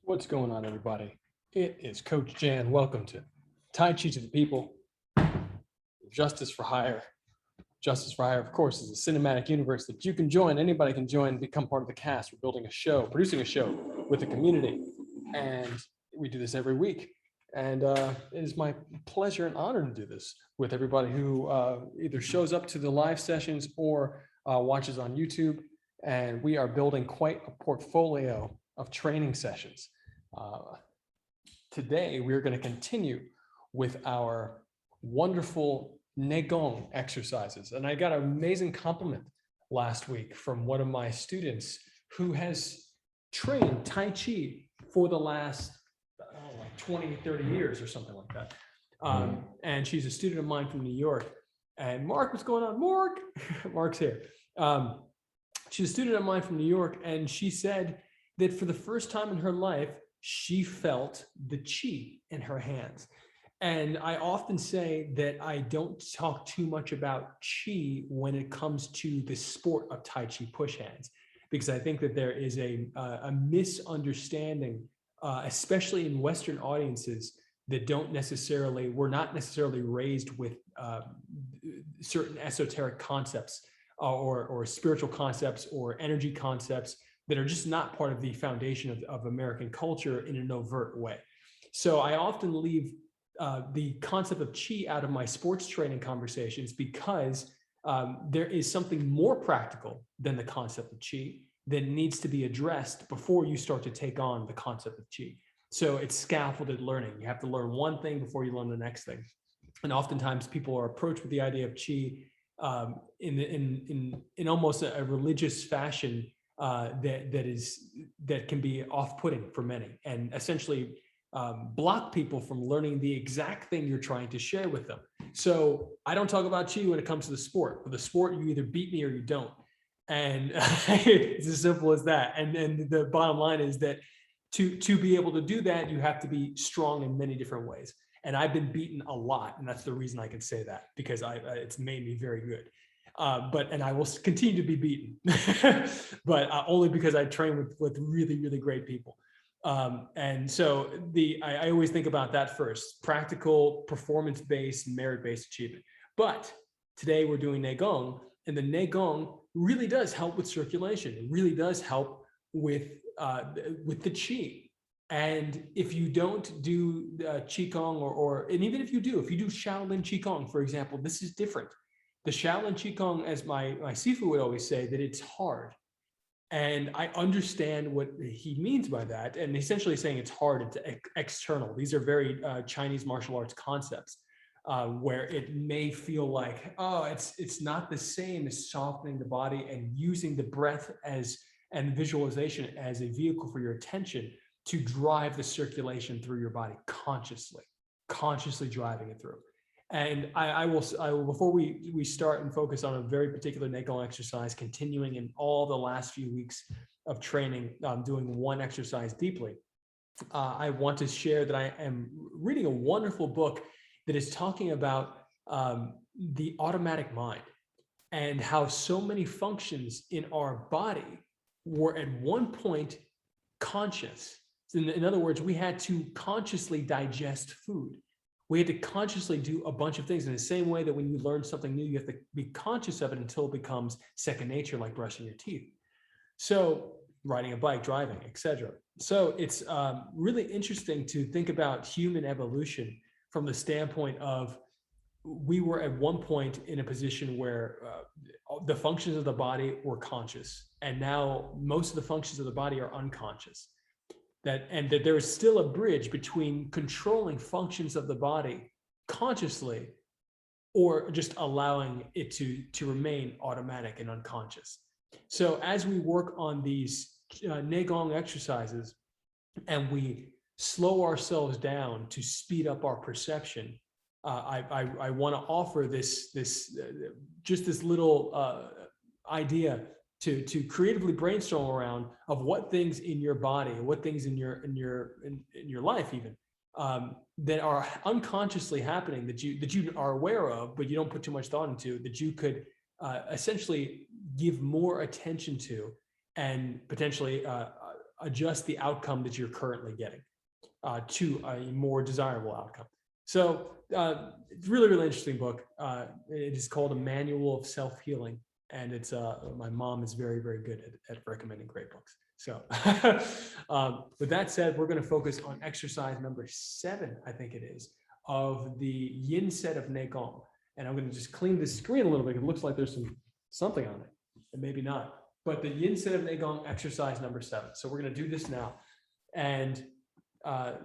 What's going on, everybody? It is Coach Jan. Welcome to Tai Chi to the People, Justice for Hire. Justice for Hire, of course, is a cinematic universe that you can join. Anybody can join, become part of the cast. We're building a show, producing a show with the community, and we do this every week. And it is my pleasure and honor to do this with everybody who either shows up to the live sessions or watches on YouTube. And we are building quite a portfolio of training sessions. Today, we're going to continue with our wonderful Negong exercises. And I got an amazing compliment last week from one of my students who has trained Tai Chi for the last like 20, 30 years or something like that. And she's a student of mine from New York. And Mark, what's going on? Mark, Mark's here. She's a student of mine from New York, and she said that for the first time in her life, she felt the chi in her hands. And I often say that I don't talk too much about chi when it comes to the sport of Tai Chi push hands, because I think that there is a misunderstanding, especially in Western audiences that were not necessarily raised with certain esoteric concepts or spiritual concepts or energy concepts that are just not part of the foundation of American culture in an overt way. So I often leave the concept of chi out of my sports training conversations because there is something more practical than the concept of chi that needs to be addressed before you start to take on the concept of chi. So it's scaffolded learning. You have to learn one thing before you learn the next thing. And oftentimes people are approached with the idea of chi in almost a religious fashion that can be off-putting for many, and essentially block people from learning the exact thing you're trying to share with them. So I don't talk about chi when it comes to the sport. For the sport, you either beat me or you don't. And it's as simple as that. And the bottom line is that to be able to do that, you have to be strong in many different ways. And I've been beaten a lot, and that's the reason I can say that, because it's made me very good. And I will continue to be beaten, but only because I train with really, really great people. And so I always think about that first: practical, performance-based, merit-based achievement. But today we're doing Negong, and the Negong really does help with circulation. It really does help with the Qi. And if you don't do Qigong, and even if you do Shaolin Qigong, for example, this is different. The Shaolin Qigong, as my Sifu would always say, that it's hard. And I understand what he means by that. And essentially saying it's hard, it's external. These are very Chinese martial arts concepts where it may feel like, oh, it's not the same as softening the body and using the breath and visualization as a vehicle for your attention to drive the circulation through your body consciously driving it through. And I will before we start and focus on a very particular Negong exercise, continuing in all the last few weeks of training, doing one exercise deeply, I want to share that I am reading a wonderful book that is talking about the automatic mind and how so many functions in our body were at one point conscious. In other words, we had to consciously digest food. We had to consciously do a bunch of things in the same way that when you learn something new, you have to be conscious of it until it becomes second nature, like brushing your teeth. So riding a bike, driving, etc. So it's really interesting to think about human evolution from the standpoint of we were at one point in a position where the functions of the body were conscious, and now most of the functions of the body are unconscious. That there is still a bridge between controlling functions of the body consciously or just allowing it to remain automatic and unconscious. So as we work on these Negong exercises and we slow ourselves down to speed up our perception, I want to offer this little idea to creatively brainstorm around of what things in your body, what things in your life even that are unconsciously happening that you are aware of, but you don't put too much thought into, that you could essentially give more attention to and potentially adjust the outcome that you're currently getting to a more desirable outcome. So it's a really, really interesting book. It is called A Manual of Self-Healing. And it's my mom is very, very good at recommending great books. So with that said, we're going to focus on exercise number 7, I think it is, of the yin set of Neigong. And I'm going to just clean the screen a little bit. It looks like there's something on it, and maybe not. But the yin set of Neigong, exercise number 7. So we're going to do this now. And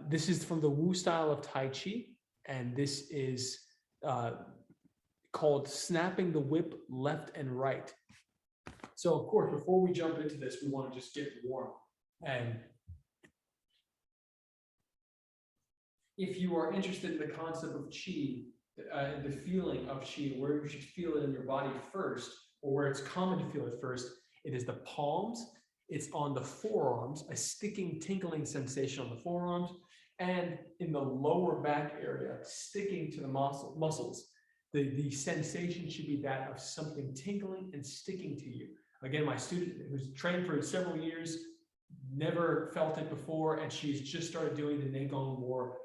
this is from the Wu style of Tai Chi. And this is called snapping the whip left and right. So of course, before we jump into this, we want to just get warm. And if you are interested in the concept of qi, the feeling of qi, where you should feel it in your body first, or where it's common to feel it first, it is the palms. It's on the forearms, a sticking, tingling sensation on the forearms, and in the lower back area, sticking to the muscles. The sensation should be that of something tingling and sticking to you. Again, my student who's trained for several years, never felt it before, and she's just started doing the Neigong more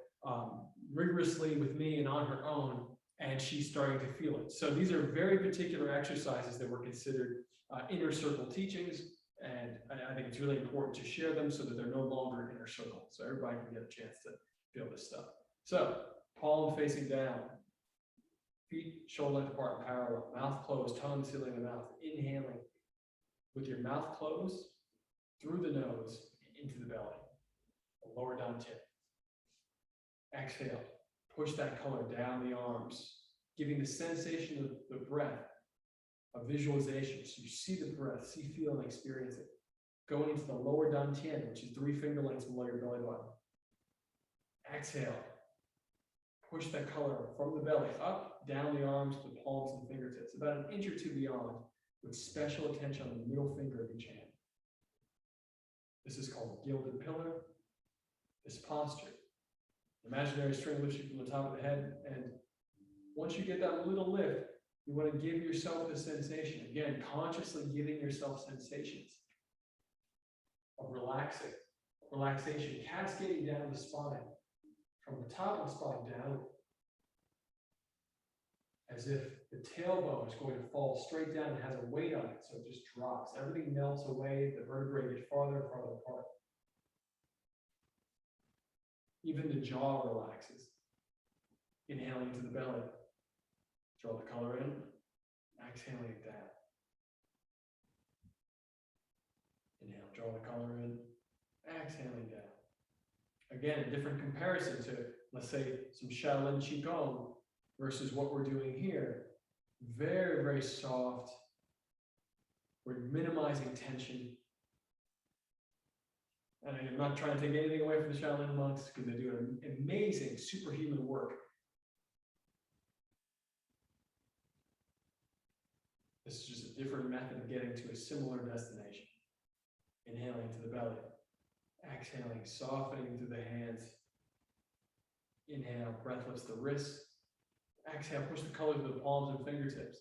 rigorously with me and on her own, and she's starting to feel it. So these are very particular exercises that were considered inner circle teachings, and I think it's really important to share them so that they're no longer inner circle, so everybody can get a chance to feel this stuff. So palm facing down, feet shoulder length apart and parallel, mouth closed, tongue sealing the mouth, inhaling with your mouth closed through the nose into the belly, the lower down tip. Exhale, push that color down the arms, giving the sensation of the breath, a visualization. So you see the breath, see, feel, and experience it. Going into the lower dantian, which is 3 finger lengths below your belly button. Exhale, push that color from the belly up, down the arms to the palms and fingertips, about 1 inch or 2 beyond, with special attention on the middle finger of each hand. This is called Gilded Pillar. This posture. Imaginary string lifts you from the top of the head, and once you get that little lift, you want to give yourself the sensation. Again, consciously giving yourself sensations of relaxation, cascading down the spine, from the top of the spine down, as if the tailbone is going to fall straight down and has a weight on it, so it just drops. Everything melts away, the vertebrae get farther and farther apart. Even the jaw relaxes. Inhaling into the belly. Draw the color in. Exhaling it down. Inhale, draw the color in. Exhaling down. Again, a different comparison to, let's say, some Shaolin Qigong versus what we're doing here. Very, very soft. We're minimizing tension. And I'm not trying to take anything away from the Shaolin monks because they do an amazing superhuman work. This is just a different method of getting to a similar destination. Inhaling to the belly. Exhaling, softening through the hands. Inhale, breath lifts the wrists. Exhale, push the color to the palms and fingertips.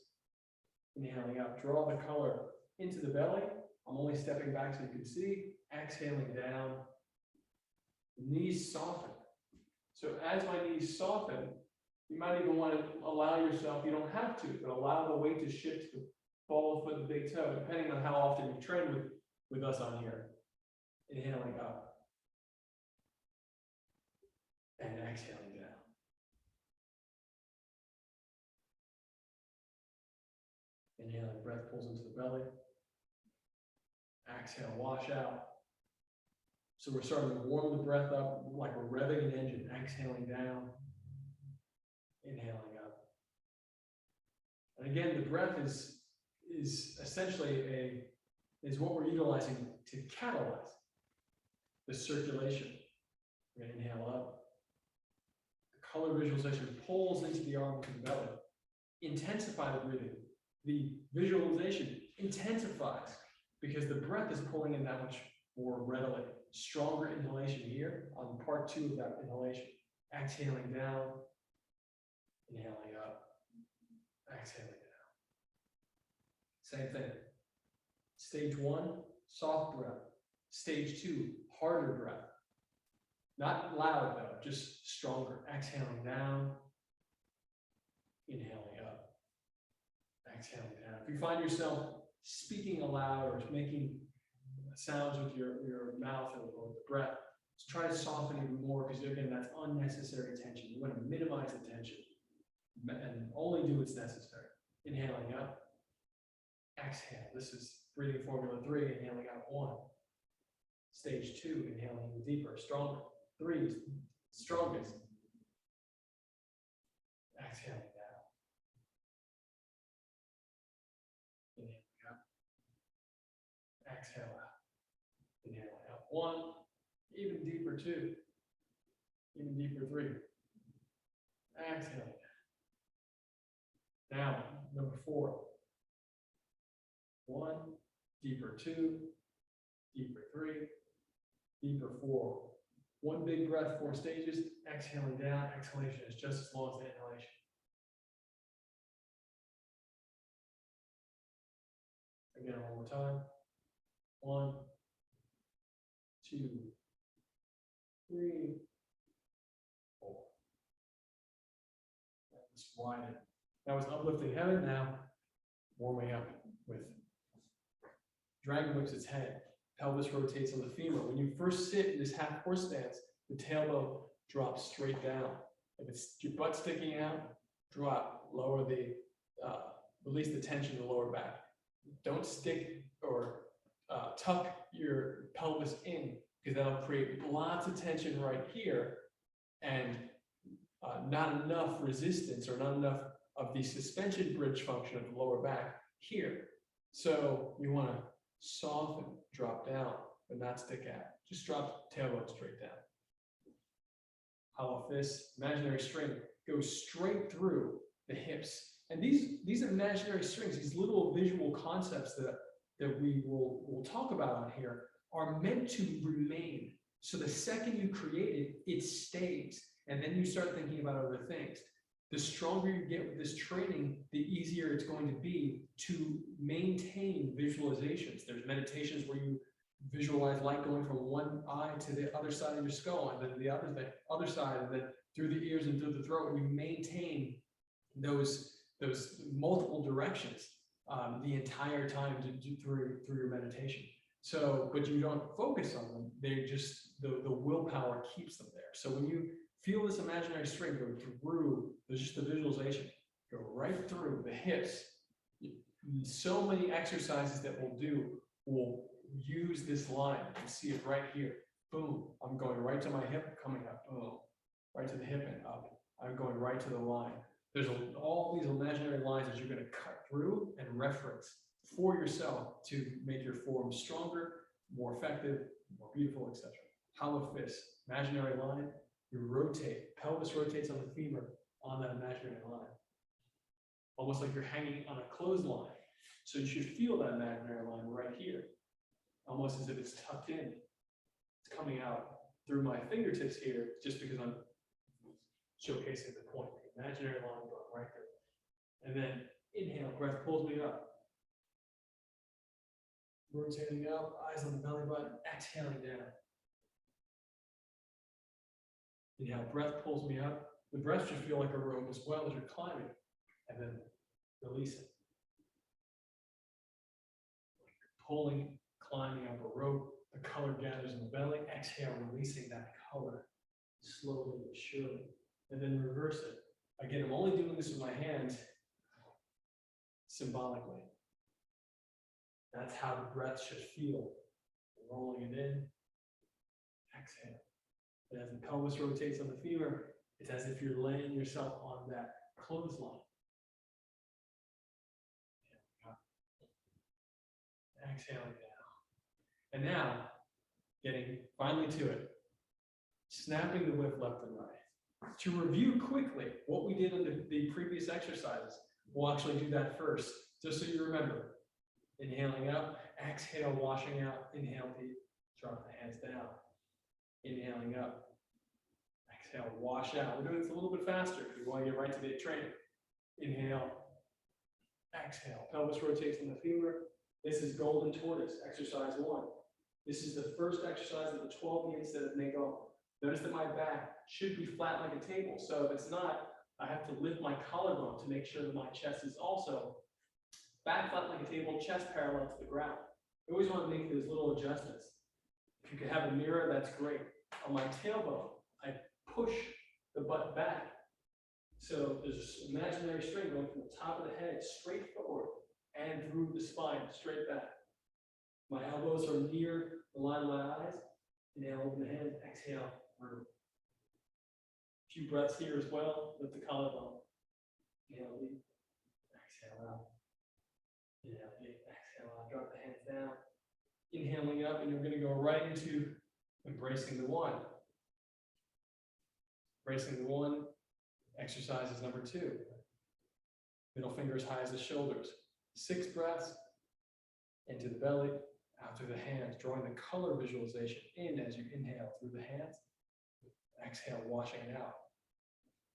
Inhaling up, draw the color into the belly. I'm only stepping back so you can see. Exhaling down. Knees soften. So as my knees soften, you might even want to allow yourself, you don't have to, but allow the weight to shift to the ball of the foot and the big toe, depending on how often you train with us on here. Inhaling up. And exhaling down. Inhaling, breath pulls into the belly. Exhale, wash out. So we're starting to warm the breath up like we're revving an engine. Exhaling down. Inhaling up. And again, the breath is essentially is what we're utilizing to catalyze the circulation. We're going to inhale up. The color visualization pulls into the arms and the belly. Intensify the breathing. The visualization intensifies because the breath is pulling in that much more readily. Stronger inhalation here on part 2 of that inhalation. Exhaling down, inhaling up, exhaling down. Same thing. Stage 1, soft breath. Stage 2, harder breath. Not loud though, just stronger. Exhaling down, inhaling up, exhaling down. If you find yourself speaking aloud or making sounds with your mouth or the breath, just try to soften it more, because again, that's unnecessary tension. You want to minimize the tension and only do what's necessary. Inhaling up, exhale. This is breathing formula 3, inhaling out 1. Stage 2, inhaling even deeper, stronger. 3, strongest. Exhaling down. Inhaling up. Exhale out. Inhaling out 1. Even deeper 2. Even deeper 3. Exhaling down. Now, number 4. 1, deeper 2, deeper 3, deeper 4. 1 big breath, 4 stages. Exhaling down. Exhalation is just as long as the inhalation. Again, one more time. 1, 2, 3, 4. That was widen. That was uplifting heaven. Now, warming up with dragon whips its head. Pelvis rotates on the femur. When you first sit in this half horse stance, the tailbone drops straight down. If it's your butt sticking out, drop, lower the, release the tension in the lower back. Don't stick or tuck your pelvis in, because that'll create lots of tension right here and not enough resistance or not enough of the suspension bridge function of the lower back here. So you want to soften, drop down, but not stick out. Just drop the tailbone straight down. Hollow fist, imaginary string goes straight through the hips. And these imaginary strings, these little visual concepts that we will talk about on here, are meant to remain. So the second you create it, it stays. And then you start thinking about other things. The stronger you get with this training, the easier it's going to be to maintain visualizations. There's meditations where you visualize light going from one eye to the other side of your skull, and then the other side, and then through the ears and through the throat, and you maintain those multiple directions the entire time through your meditation. So, but you don't focus on them. They just, the willpower keeps them there. So when you feel this imaginary string go through, there's just the visualization, go right through the hips. So many exercises that we'll do will use this line. You can see it right here. Boom, I'm going right to my hip, coming up, boom, right to the hip and up. I'm going right to the line. There's all these imaginary lines that you're going to cut through and reference for yourself to make your form stronger, more effective, more beautiful, etc. Hollow fist, imaginary line, you rotate, pelvis rotates on the femur on that imaginary line. Almost like you're hanging on a clothesline. So you should feel that imaginary line right here, almost as if it's tucked in. It's coming out through my fingertips here, just because I'm showcasing the point. The imaginary line going right there. And then inhale, breath pulls me up. Rotating up, eyes on the belly button, exhaling down. Inhale, breath pulls me up. The breath should feel like a rope as well as you're climbing. And then release it. Pulling, climbing up a rope, the color gathers in the belly. Exhale, releasing that color slowly but surely. And then reverse it. Again, I'm only doing this with my hands symbolically. That's how the breath should feel. Rolling it in, exhale. And as the pelvis rotates on the femur, it's as if you're laying yourself on that clothesline. Exhaling down. And now, getting finally to it, snapping the whip left and right. To review quickly what we did in the previous exercises, we'll actually do that first, just so you remember. Inhaling up, exhale, washing out, inhale deep, drop the hands down. Inhaling up, exhale, wash out. We're doing this a little bit faster because we want to get right to the training. Inhale, exhale, pelvis rotates in the femur. This is golden tortoise, exercise 1. This is the first exercise of the 12 units that may go. Notice that my back should be flat like a table. So if it's not, I have to lift my collarbone to make sure that my chest is also back flat like a table, chest parallel to the ground. You always want to make those little adjustments. If you could have a mirror, that's great. On my tailbone, I push the butt back. So there's an imaginary string going from the top of the head straight forward and through the spine, straight back. My elbows are near the line of my eyes. Inhale, open the hands, exhale, through. A few breaths here as well, lift the collarbone. Inhale, deep, exhale out. Inhale, deep, exhale out, drop the hands down. Inhaling up, and you're going to go right into embracing the one. Embracing the one, exercise is number 2. Middle finger as high as the shoulders. 6 breaths into the belly, out through the hands, drawing the color visualization in as you inhale through the hands. Exhale, washing it out.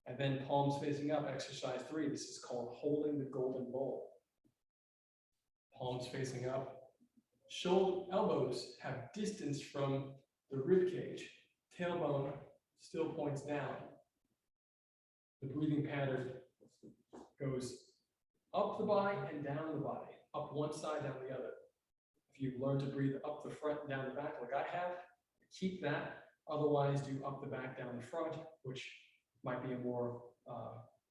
And then palms facing up, exercise 3. This is called holding the golden bowl. Palms facing up. Elbows have distance from the rib cage. Tailbone still points down. The breathing pattern goes up the body and down the body. Up one side, down the other. If you learn to breathe up the front and down the back like I have, keep that. Otherwise, do up the back, down the front, which might be a more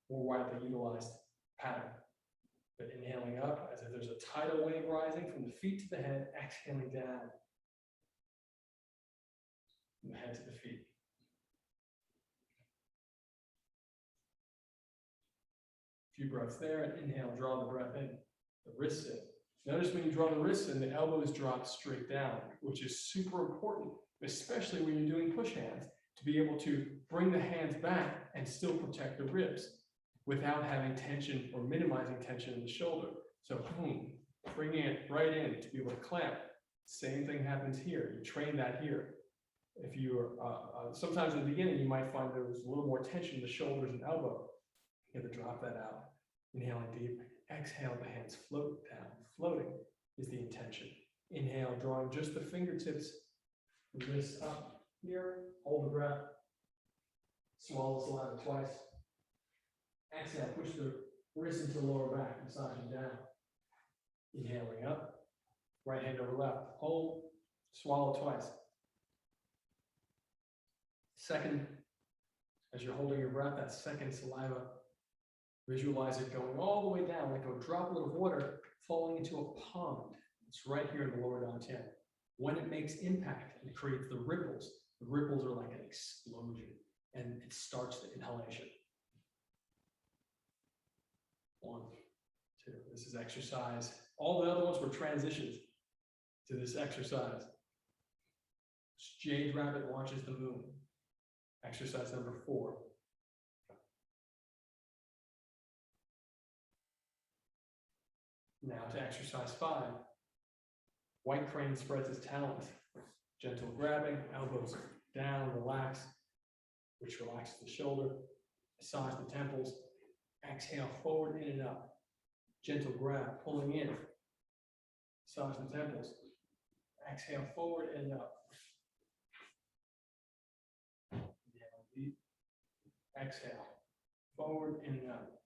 widely utilized pattern. But inhaling up as if there's a tidal wave rising from the feet to the head, exhaling down from the head to the feet. A few breaths there, and inhale, draw the breath in, the wrists in. Notice when you draw the wrists in, the elbows drop straight down, which is super important, especially when you're doing push hands, to be able to bring the hands back and still protect the ribs without having tension or minimizing tension in the shoulder. So boom, bringing it right in to be able to clamp. Same thing happens here. You train that here. If you're, sometimes in the beginning, you might find there was a little more tension in the shoulders and elbow. You have to drop that out. Inhaling deep, exhale, the hands float down. Floating is the intention. Inhale, drawing just the fingertips, the wrists up here, hold the breath, swallow saliva twice. Exhale, push the wrist into the lower back, massaging down. Inhaling up, right hand over left, hold, swallow twice. Second, as you're holding your breath, that second saliva, visualize it going all the way down like a droplet of water falling into a pond. It's right here in the lower dantian. When it makes impact and creates the ripples are like an explosion, and it starts the inhalation. 1, 2. This is exercise. All the other ones were transitions to this exercise. Jade rabbit watches the moon. Exercise number 4. Now to exercise 5. White crane spreads his talons. Gentle grabbing, elbows down, relax, which relaxes the shoulder. Massage the temples. Exhale, forward, in and up. Gentle grab, pulling in. Massage the temples. Exhale, forward and up. Inhale deep. Exhale, forward in and up.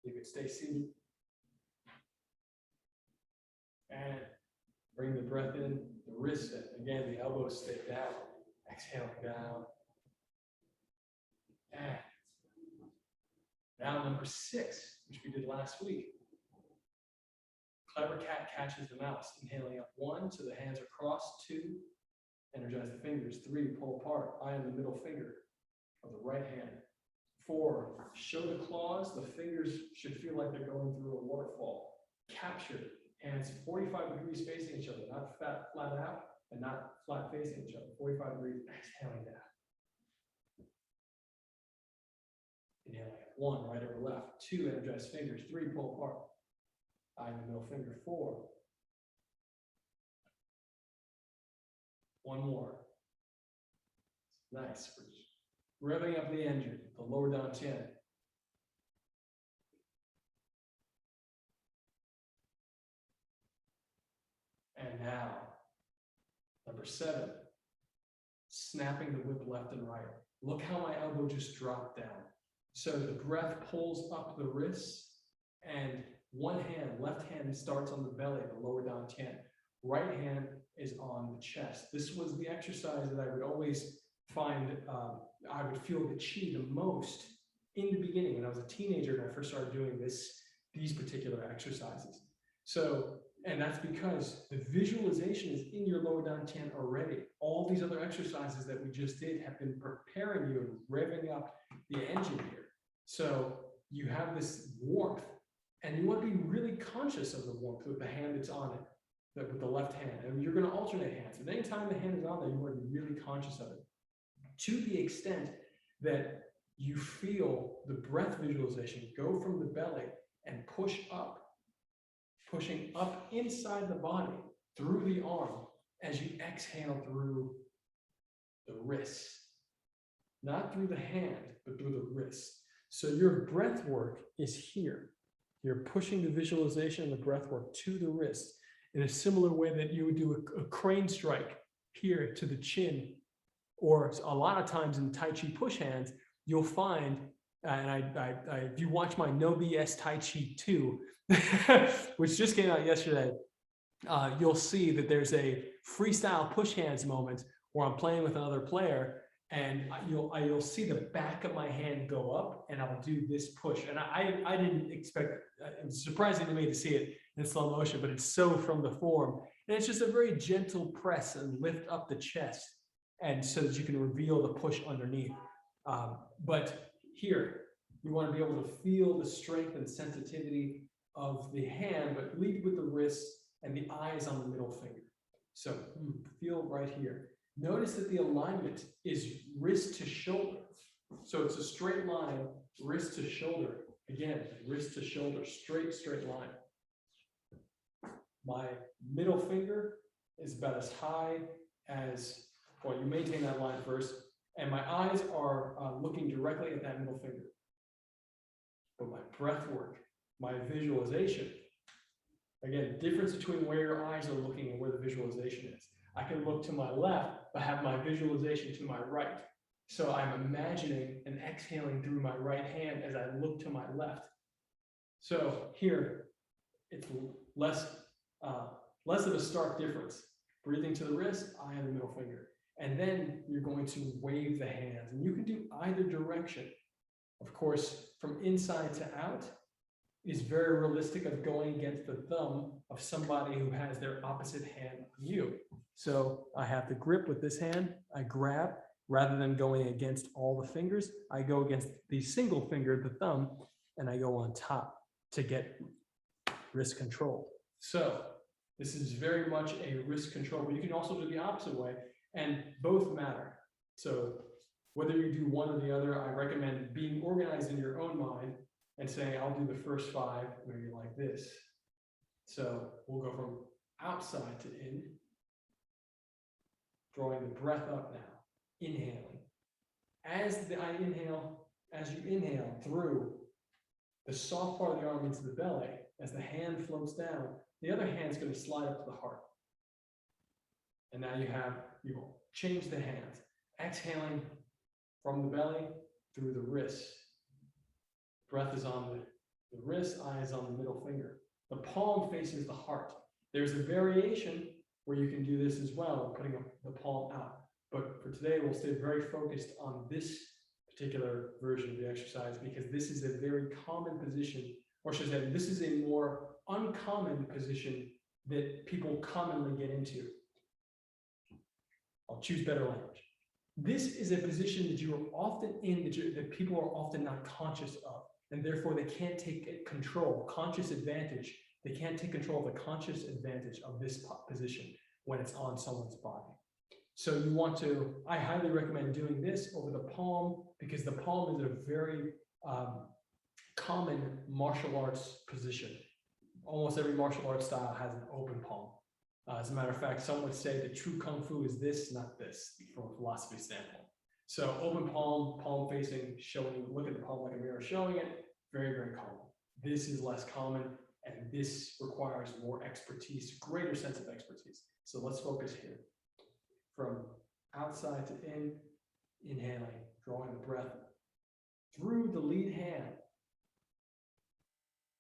You can stay seated. And bring the breath in, the wrists in. Again, the elbows stay down. Exhale down. And now number 6, which we did last week. Clever cat catches the mouse. Inhaling up 1, so the hands are crossed. 2, energize the fingers. 3, pull apart. Eye on the middle finger of the right hand. 4, show the claws. The fingers should feel like they're going through a waterfall. Capture. Hands 45 degrees facing each other, not flat out and not flat facing each other. 45 degrees, exhaling down. Inhaling up 1, right over left. 2, energize fingers. 3, pull apart. Eye in the middle finger. 4. 1 more. Nice. Revving up the engine, the lower dantian. And now, Number 7, snapping the whip left and right. Look how my elbow just dropped down. So the breath pulls up the wrists, and one hand, left hand, starts on the belly, the lower dantian. Right hand is on the chest. This was the exercise that I would always find, I would feel the chi the most in the beginning when I was a teenager and I first started doing these particular exercises. So, and that's because the visualization is in your lower dantian already. All these other exercises that we just did have been preparing you and revving up the engine here. So you have this warmth, and you want to be really conscious of the warmth with the hand that's on it, with the left hand. And you're going to alternate hands. And anytime the hand is on there, you want to be really conscious of it. To the extent that you feel the breath visualization go from the belly and push up, pushing up inside the body through the arm as you exhale through the wrist. Not through the hand, but through the wrist. So your breath work is here. You're pushing the visualization and the breath work to the wrist in a similar way that you would do a crane strike here to the chin. Or a lot of times in Tai Chi push hands, you'll find, and if you watch my No BS Tai Chi 2, which just came out yesterday, you'll see that there's a freestyle push hands moment where I'm playing with another player, and you'll see the back of my hand go up, and I'll do this push. And I didn't expect it. It was surprising to me to see it in slow motion, but it's so from the form. And it's just a very gentle press and lift up the chest, and so that you can reveal the push underneath. But here, you want to be able to feel the strength and sensitivity of the hand, but lead with the wrist and the eyes on the middle finger. So feel right here. Notice that the alignment is wrist to shoulder. So it's a straight line, wrist to shoulder. Again, wrist to shoulder, straight line. My middle finger is about as high as, well, you maintain that line first, and my eyes are looking directly at that middle finger. But my breath work, my visualization, again, difference between where your eyes are looking and where the visualization is. I can look to my left, but have my visualization to my right. So I'm imagining and exhaling through my right hand as I look to my left. So here, it's less of a stark difference. Breathing to the wrist, eye on the middle finger. And then you're going to wave the hands. And you can do either direction. Of course, from inside to out is very realistic of going against the thumb of somebody who has their opposite hand on you. So I have to grip with this hand. I grab, rather than going against all the fingers, I go against the single finger, the thumb, and I go on top to get wrist control. So this is very much a wrist control, but you can also do the opposite way, and both matter. So whether you do one or the other, I recommend being organized in your own mind and saying, I'll do the first 5, maybe like this. So we'll go from outside to in, drawing the breath up now, inhaling. As you inhale through the soft part of the arm into the belly, as the hand floats down, the other hand's going to slide up to the heart. And now you will change the hands, exhaling from the belly through the wrist. Breath is on the wrist, eyes on the middle finger. The palm faces the heart. There's a variation where you can do this as well, putting the palm out. But for today, we'll stay very focused on this particular version of the exercise because this is a very common position, or should I say, this is a more uncommon position that people commonly get into. I'll choose better language. This is a position that you are often in, that people are often not conscious of, and therefore they can't take control, conscious advantage. They can't take control of the conscious advantage of this position when it's on someone's body. So you want to, I highly recommend doing this over the palm because the palm is a very common martial arts position. Almost every martial arts style has an open palm. As a matter of fact, some would say that true Kung Fu is this, not this, from a philosophy standpoint. So open palm, palm facing, showing, look at the palm like a mirror, showing it, very, very common. This is less common, and this requires more expertise, greater sense of expertise. So let's focus here. from outside to in, inhaling, drawing the breath through the lead hand.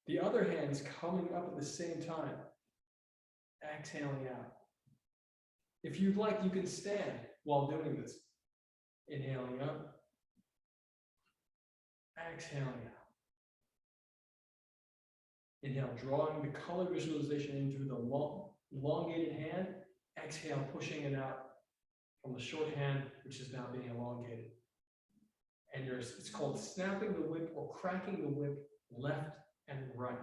The other hand is coming up at the same time, exhaling out. If you'd like, you can stand while doing this. Inhaling up, exhaling out. Inhale, drawing the color visualization in through the elongated hand. Exhale, pushing it out from the short hand, which is now being elongated. And it's called snapping the whip or cracking the whip left and right.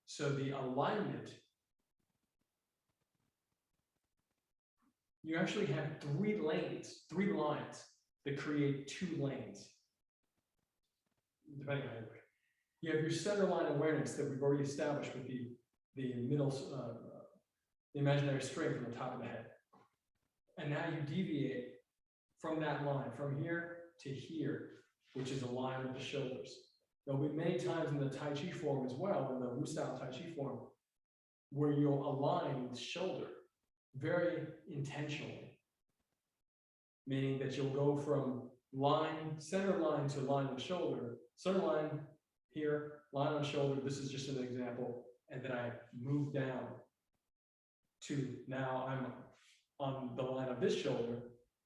So the alignment, you actually have three lines that create two lanes, depending on your way. You have your center line awareness that we've already established with the middle, the imaginary string from the top of the head. And now you deviate from that line, from here to here, which is aligned with the shoulders. There'll be many times in the Tai Chi form as well, in the Wu style Tai Chi form, where you'll align the shoulder very intentionally, meaning that you'll go from center line to line of shoulder, center line here, line on shoulder. This is just an example. And then I move down to now I'm on the line of this shoulder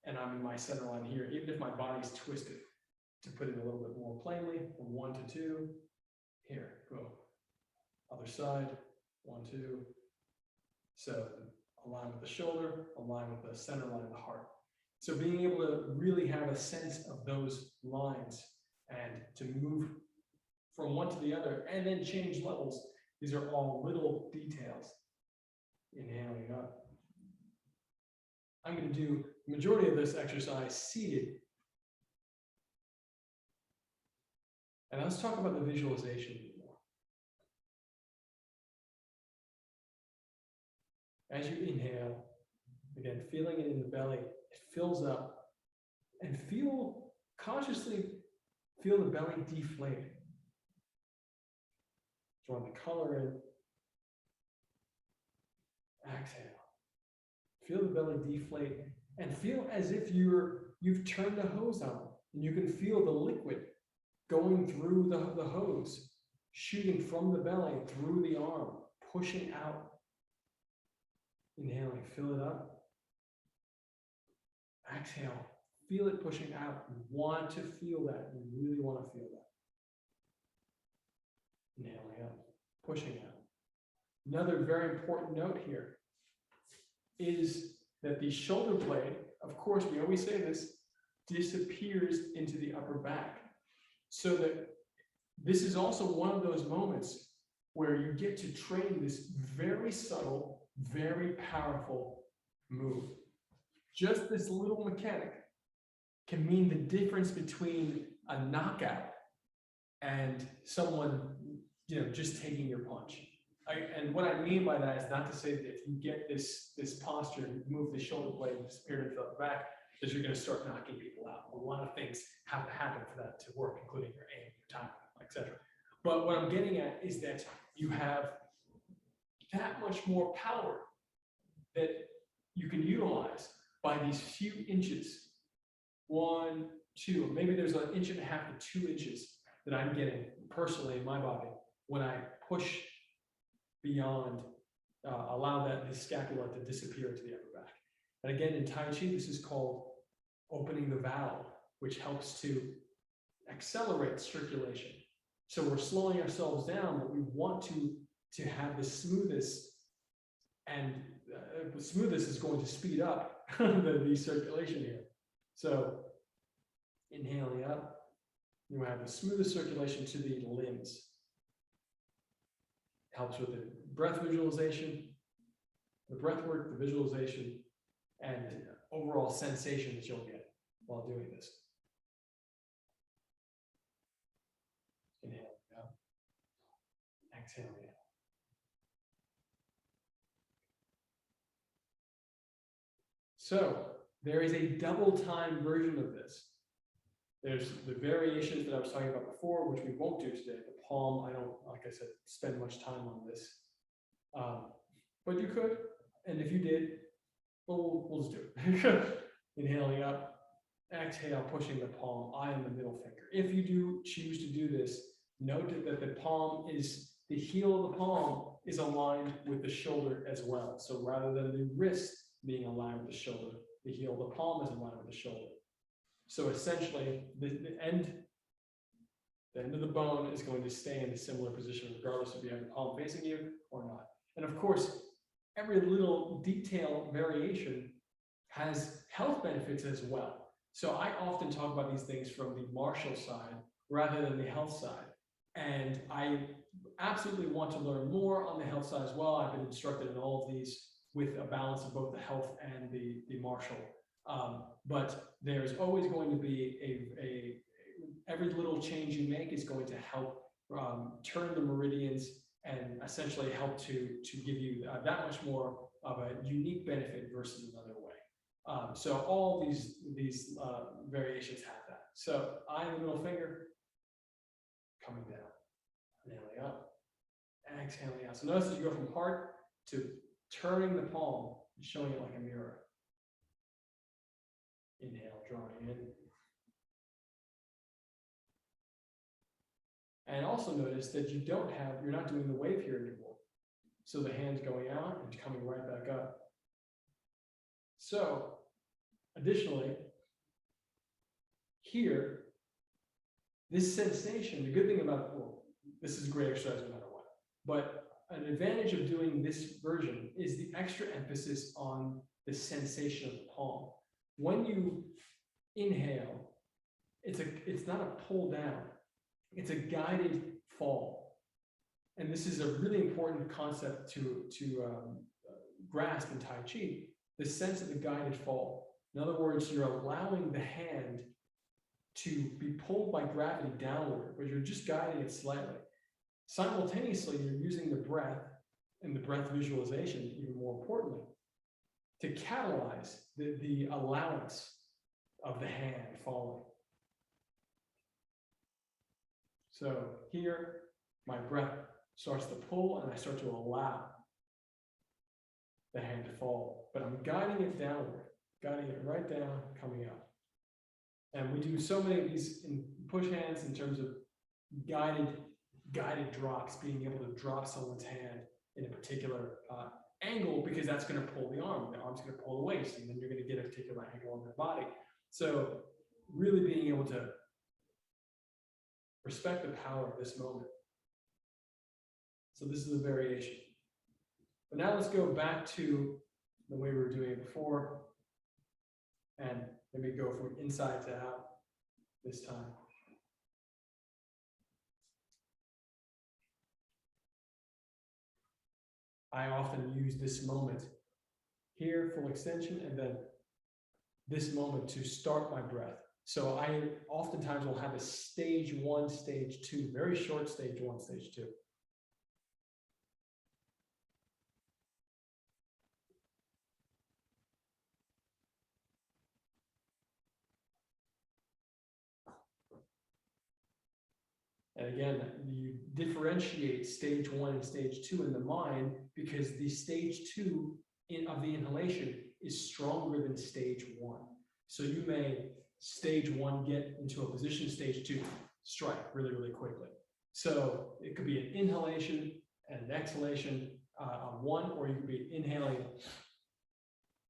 and I'm in my center line here, even if my body's twisted. To put it a little bit more plainly, from 1 to 2, here, go. Other side, 1, 2. So align with the shoulder, align with the center line of the heart. So being able to really have a sense of those lines and to move from one to the other and then change levels. These are all little details. Inhaling up. I'm going to do the majority of this exercise seated. And let's talk about the visualization a bit more. As you inhale, again, feeling it in the belly, it fills up, and consciously feel the belly deflate. Draw the color in. Exhale. Feel the belly deflate, and feel as if you've turned the hose on, and you can feel the liquid going through the hose, shooting from the belly through the arm, pushing out. Inhaling, fill it up. Exhale, feel it pushing out. You want to feel that. You really want to feel that. Inhaling up, pushing out. Another very important note here is that the shoulder blade, of course, we always say this, disappears into the upper back. So that this is also one of those moments where you get to train this very subtle, very powerful move. Just this little mechanic can mean the difference between a knockout and someone, just taking your punch. And what I mean by that is not to say that if you get this posture, move the shoulder blade and disappear into the back, that you're going to start knocking people out. A lot of things have to happen for that to work, including your aim, your timing, etc. But what I'm getting at is that you have that much more power that you can utilize by these few inches. 1, 2, maybe there's an 1.5 inches to 2 inches that I'm getting personally in my body when I push beyond, allow the scapula to disappear to the upper back. And again, in Tai Chi, this is called opening the valve, which helps to accelerate circulation. So we're slowing ourselves down, but we want to have the smoothest, and the smoothest is going to speed up the circulation here. So inhaling up, you have the smoothest circulation to the limbs. Helps with the breath visualization, the breath work, the visualization, and overall sensation that you'll get while doing this. Inhale out, exhale out. So there is a double time version of this. There's the variations that I was talking about before, which we won't do today. The palm, I don't, like I said, spend much time on this. But you could, and if you did, we'll just do it. Inhaling up, exhale, pushing the palm, eye on the middle finger. If you do choose to do this, note that the heel of the palm is aligned with the shoulder as well. So rather than the wrist being aligned with the shoulder, the heel of the palm is aligned with the shoulder. So essentially, the end of the bone is going to stay in a similar position, regardless if you have the palm facing you or not. And of course, every little detail variation has health benefits as well. So I often talk about these things from the martial side rather than the health side. And I absolutely want to learn more on the health side as well. I've been instructed in all of these with a balance of both the health and the martial. But there's always going to be every little change you make is going to help turn the meridians and essentially help to give you that much more of a unique benefit versus another way. So all these variations have that. So eye and the middle finger coming down, inhaling up, exhaling out. So notice as you go from heart to turning the palm, showing it like a mirror. Inhale, drawing in. And also notice that you're not doing the wave here anymore. So the hand's going out and coming right back up. So additionally, here, this sensation, the good thing about, well, this is a great exercise no matter what, but an advantage of doing this version is the extra emphasis on the sensation of the palm. When you inhale, it's not a pull down, it's a guided fall. And this is a really important concept to grasp in Tai Chi, the sense of the guided fall. In other words, you're allowing the hand to be pulled by gravity downward, but you're just guiding it slightly. Simultaneously, you're using the breath and the breath visualization, even more importantly, to catalyze the allowance of the hand falling. So here, my breath starts to pull and I start to allow the hand to fall, but I'm guiding it downward, guiding it right down, coming up. And we do so many of these in push hands in terms of guided drops, being able to drop someone's hand in a particular angle, because that's going to pull the arm. The arm's going to pull the waist, and then you're going to get a particular angle on their body. So really being able to respect the power of this moment. So this is a variation. But now let's go back to the way we were doing it before, and maybe go from inside to out this time. I often use this moment here, full extension, and then this moment to start my breath. So I oftentimes will have a stage 1, stage 2, very short stage 1, stage 2. And again, you differentiate stage 1 and stage 2 in the mind because the stage 2 of the inhalation is stronger than stage 1. So you may stage 1 get into a position, stage 2 strike really, really quickly. So it could be an inhalation and an exhalation on one, or you could be inhaling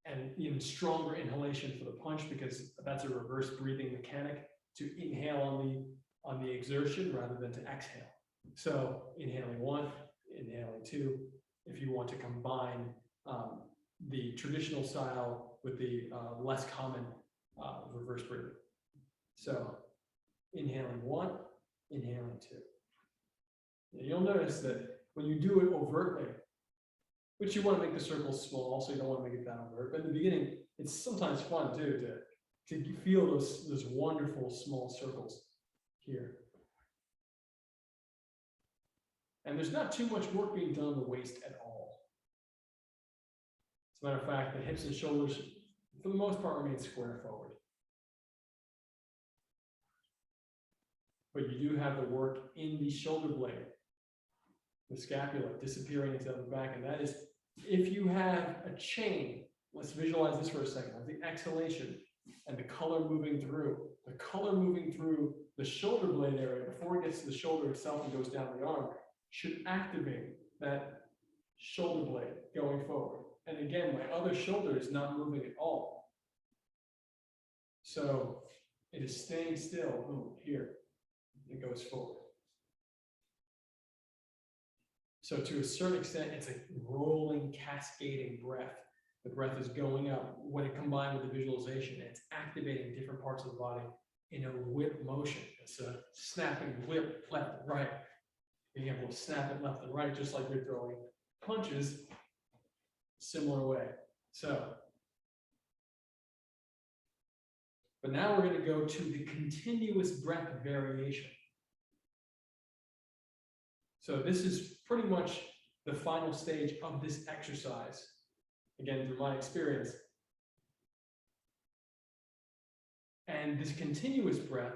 and even stronger inhalation for the punch, because that's a reverse breathing mechanic, to inhale on the exertion rather than to exhale. So inhaling 1, inhaling 2, if you want to combine the traditional style with the less common reverse breathing. So inhaling 1, inhaling 2. And you'll notice that when you do it overtly, which you want to make the circles small, so you don't want to make it that overt, but in the beginning, it's sometimes fun too to feel those wonderful small circles here. And there's not too much work being done on the waist at all. As a matter of fact, the hips and shoulders, for the most part, remain square forward. But you do have the work in the shoulder blade, the scapula disappearing into the back, and that is, if you have a chain let's visualize this for a second. The exhalation and the color moving through. The color moving through the shoulder blade area before it gets to the shoulder itself and goes down the arm should activate that shoulder blade going forward. And again, my other shoulder is not moving at all. So it is staying still. Boom, here. It goes forward. So to a certain extent, it's a rolling, cascading breath. The breath is going up. When it combined with the visualization, it's activating different parts of the body in a whip motion. It's a snapping whip left and right. Being able to snap it left and right, just like you're throwing punches, similar way. So, but now we're going to go to the continuous breath variation. So this is pretty much the final stage of this exercise. Again, through my experience. And this continuous breath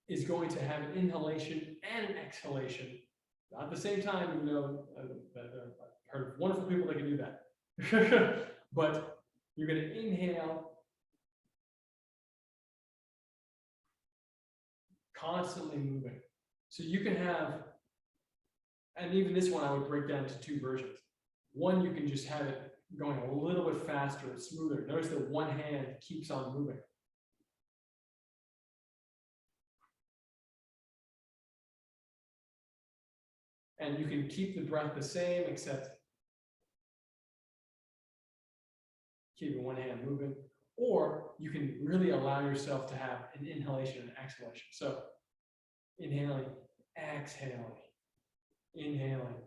is going to have an inhalation and an exhalation. Not at the same time, you know, I've heard of wonderful people that can do that. But you're going to inhale, constantly moving. So you can have, and even this one I would break down into two versions. One, you can just have it going a little bit faster and smoother. Notice that one hand keeps on moving. And you can keep the breath the same, except keeping one hand moving. Or you can really allow yourself to have an inhalation and exhalation. So inhaling, exhaling, inhaling,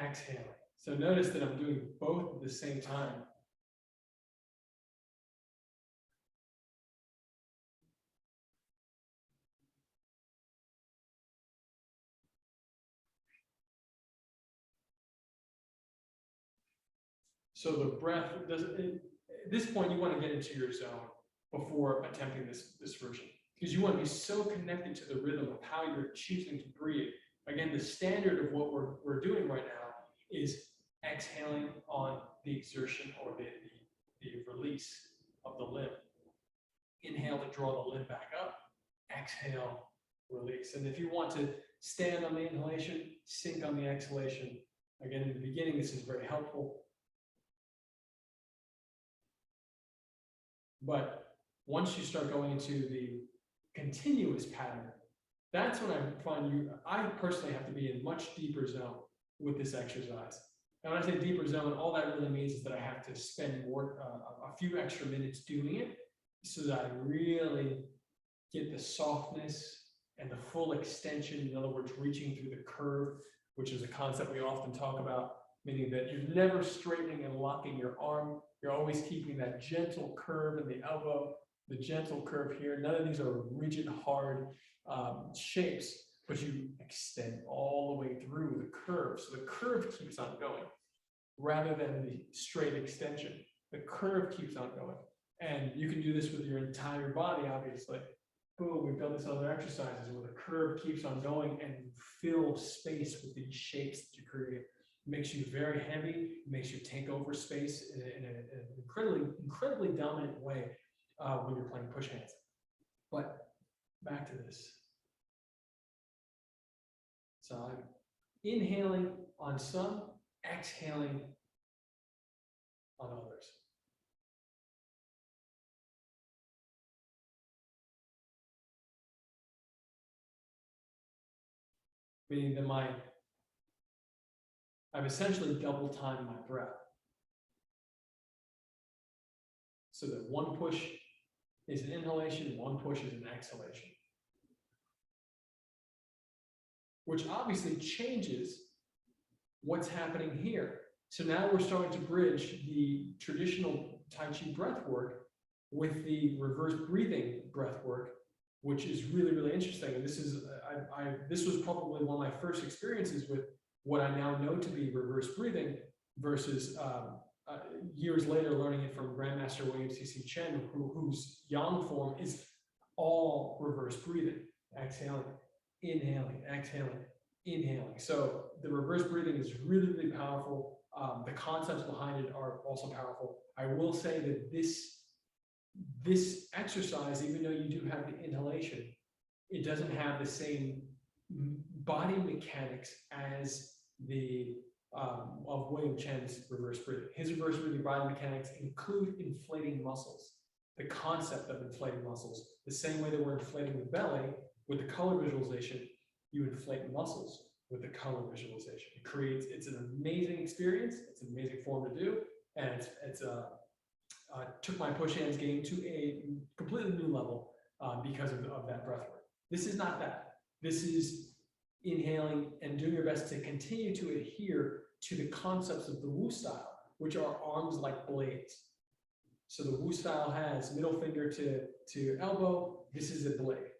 exhaling. So notice that I'm doing both at the same time. So the breath doesn't, at this point, you want to get into your zone before attempting this version, because you want to be so connected to the rhythm of how you're choosing to breathe. Again, the standard of what we're doing right now is exhaling on the exertion or the release of the limb. Inhale to draw the limb back up, exhale, release. And if you want to stand on the inhalation, sink on the exhalation. Again, in the beginning, this is very helpful. But once you start going into the continuous pattern, that's when I personally have to be in much deeper zone with this exercise. And when I say deeper zone, all that really means is that I have to spend more, a few extra minutes doing it so that I really get the softness and the full extension. In other words, reaching through the curve, which is a concept we often talk about, meaning that you're never straightening and locking your arm. You're always keeping that gentle curve in the elbow, the gentle curve here. None of these are rigid, hard shapes, but you extend all the way through the curve. So the curve keeps on going rather than the straight extension. The curve keeps on going. And you can do this with your entire body, obviously. Boom, we've done this other exercises where the curve keeps on going and you fill space with these shapes that you create. It makes you very heavy, it makes you take over space in an incredibly dominant way when you're playing push hands. But back to this. So I'm inhaling on some, exhaling on others. Meaning that I've essentially double timed my breath. So that one push is an inhalation, one push is an exhalation. Which obviously changes what's happening here. So now we're starting to bridge the traditional Tai Chi breath work with the reverse breathing breath work, which is really, really interesting. And this is, this was probably one of my first experiences with what I now know to be reverse breathing versus years later learning it from Grandmaster William C.C. Chen, whose Yang form is all reverse breathing, exhaling, inhaling, exhaling, inhaling. So the reverse breathing is really, really powerful. The concepts behind it are also powerful. I will say that this exercise, even though you do have the inhalation, it doesn't have the same body mechanics as the of William Chen's reverse breathing. His reverse breathing body mechanics include inflating muscles, the concept of inflating muscles, the same way that we're inflating the belly with the color visualization, you inflate muscles with the color visualization. It's an amazing experience. It's an amazing form to do. And it's took my push hands game to a completely new level because of that breath work. This is not that. This is inhaling and doing your best to continue to adhere to the concepts of the Wu style, which are arms like blades. So the Wu style has middle finger to elbow. This is a blade.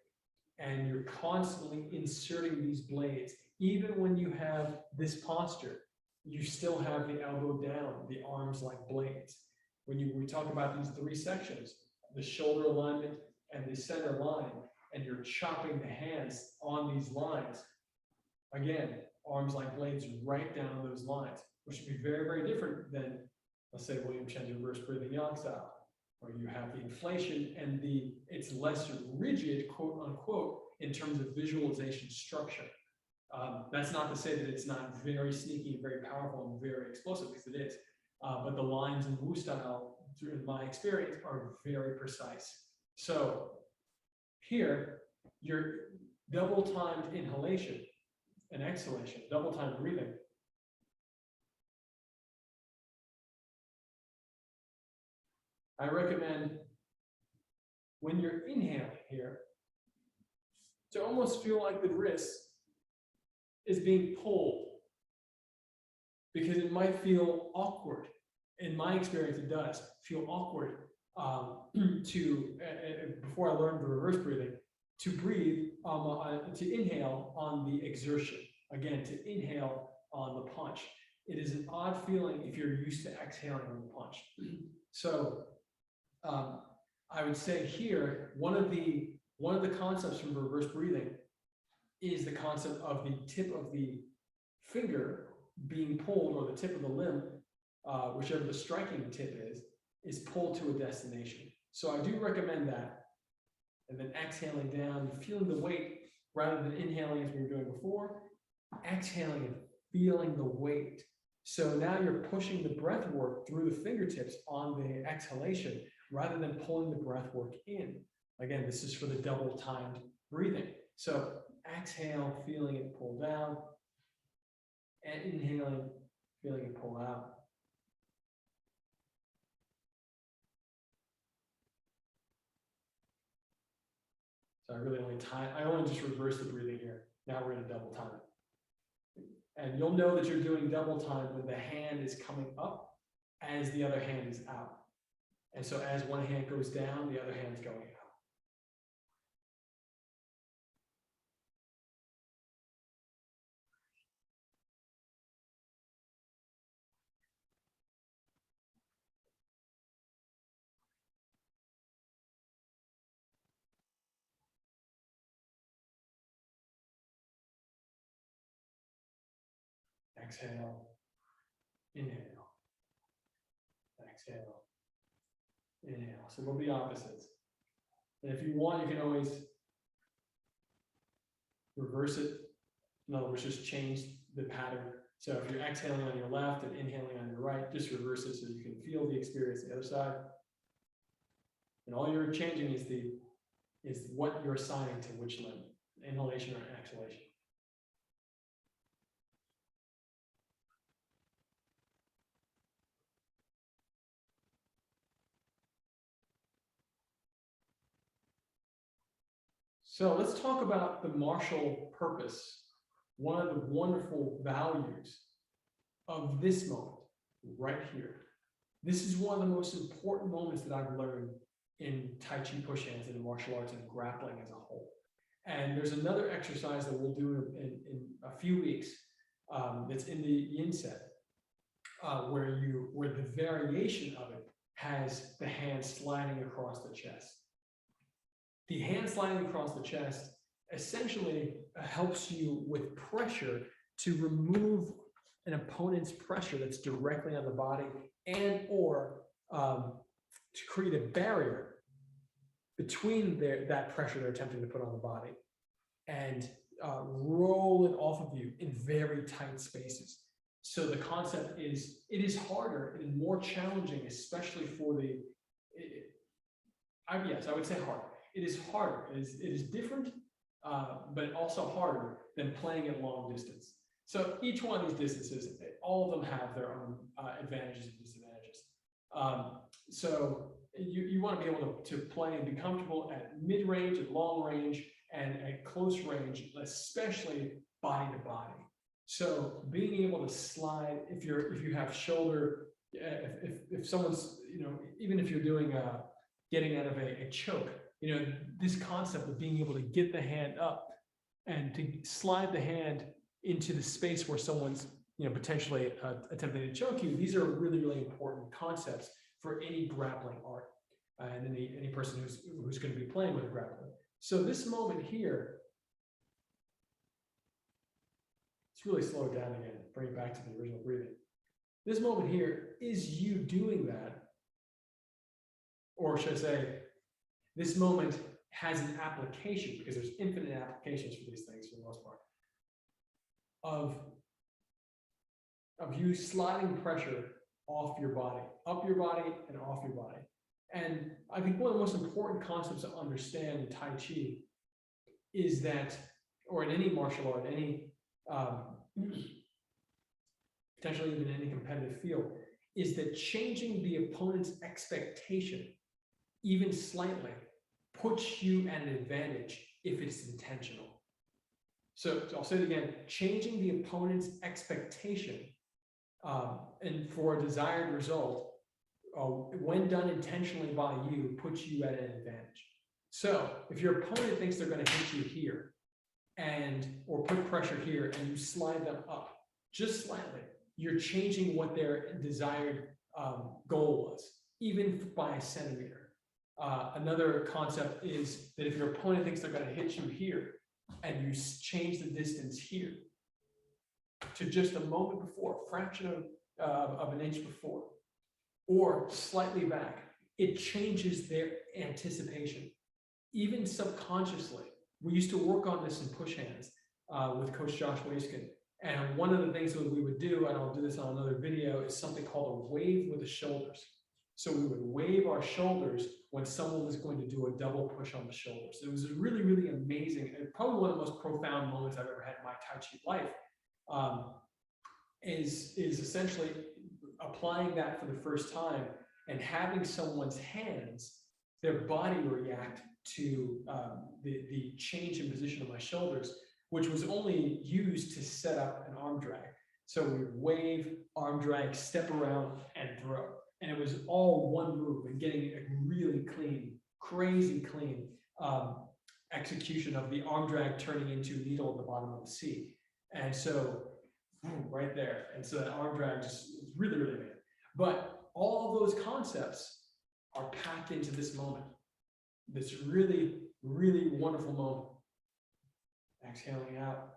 And you're constantly inserting these blades. Even when you have this posture, you still have the elbow down, the arms like blades. When we talk about these three sections, the shoulder alignment and the center line, and you're chopping the hands on these lines, again, arms like blades right down those lines, which would be very, very different than, let's say, William Chen's reverse breathing yang style, where you have the inflation and it's less rigid, quote unquote, in terms of visualization structure. That's not to say that it's not very sneaky, very powerful, and very explosive, because it is. But the lines in Wu style, through my experience, are very precise. So here, your double-timed inhalation and exhalation, double-timed breathing, I recommend when you're inhaling here to almost feel like the wrist is being pulled, because it might feel awkward. In my experience, it does feel awkward before I learned the reverse breathing, to breathe, to inhale on the exertion. Again, to inhale on the punch. It is an odd feeling if you're used to exhaling on the punch. So I would say here, one of the concepts from reverse breathing is the concept of the tip of the finger being pulled, or the tip of the limb, whichever the striking tip is pulled to a destination. So I do recommend that. And then exhaling down, feeling the weight, rather than inhaling as we were doing before, exhaling and feeling the weight. So now you're pushing the breath work through the fingertips on the exhalation, rather than pulling the breath work in. Again, this is for the double-timed breathing. So exhale, feeling it pull down, and inhaling, feeling it pull out. So I only just reverse the breathing here. Now we're going to double time it. And you'll know that you're doing double time when the hand is coming up as the other hand is out. And so as one hand goes down, the other hand's going out. Exhale, inhale, exhale, inhale. So we'll be opposites. And if you want, you can always reverse it. In other words, just change the pattern. So if you're exhaling on your left and inhaling on your right, just reverse it so you can feel the experience on the other side. And all you're changing is what you're assigning to which limb, inhalation or exhalation. So let's talk about the martial purpose, one of the wonderful values of this moment right here. This is one of the most important moments that I've learned in Tai Chi push hands and in martial arts and grappling as a whole. And there's another exercise that we'll do in a few weeks that's in the yin set, where the variation of it has the hand sliding across the chest. The hand sliding across the chest essentially helps you with pressure to remove an opponent's pressure that's directly on the body, and or to create a barrier between that pressure they're attempting to put on the body, and roll it off of you in very tight spaces. So the concept is, it is harder and more challenging, especially for the, yes, I would say harder. It is harder. It is different, but also harder than playing at long distance. So each one of these distances, all of them have their own advantages and disadvantages. So you want to be able to play and be comfortable at mid-range, at long range, and at close range, especially body to body. So being able to slide, if you have shoulder, if someone's, even if you're doing getting out of a choke, this concept of being able to get the hand up and to slide the hand into the space where someone's potentially attempting to choke you. These are really, really important concepts for any grappling art and any person who's going to be playing with grappling. So this moment here, let's really slow it down again, bring it back to the original breathing. This moment here is you doing that, or should I say, this moment has an application, because there's infinite applications for these things for the most part, of you sliding pressure off your body, up your body and off your body. And I think one of the most important concepts to understand in Tai Chi is that, or in any martial art, any potentially even any competitive field, is that changing the opponent's expectation, even slightly, puts you at an advantage if it's intentional. So I'll say it again, changing the opponent's expectation and for a desired result, when done intentionally by you, puts you at an advantage. So if your opponent thinks they're going to hit you here or put pressure here, and you slide them up just slightly, you're changing what their desired goal was, even by a centimeter. Another concept is that if your opponent thinks they're going to hit you here, and you change the distance here to just a moment before, a fraction of an inch before, or slightly back, it changes their anticipation. Even subconsciously, we used to work on this in push hands with Coach Josh Waiskin. And one of the things that we would do, and I'll do this on another video, is something called a wave with the shoulders. So we would wave our shoulders when someone was going to do a double push on the shoulders. It was really, really amazing, and probably one of the most profound moments I've ever had in my Tai Chi life, is essentially applying that for the first time and having someone's hands, their body react to the change in position of my shoulders, which was only used to set up an arm drag. So we would wave, arm drag, step around, and throw. And it was all one move, and getting a really clean, crazy clean execution of the arm drag turning into needle at the bottom of the C. And so right there. And so that arm drag just is really, really bad. But all of those concepts are packed into this moment. This really, really wonderful moment. Exhaling out,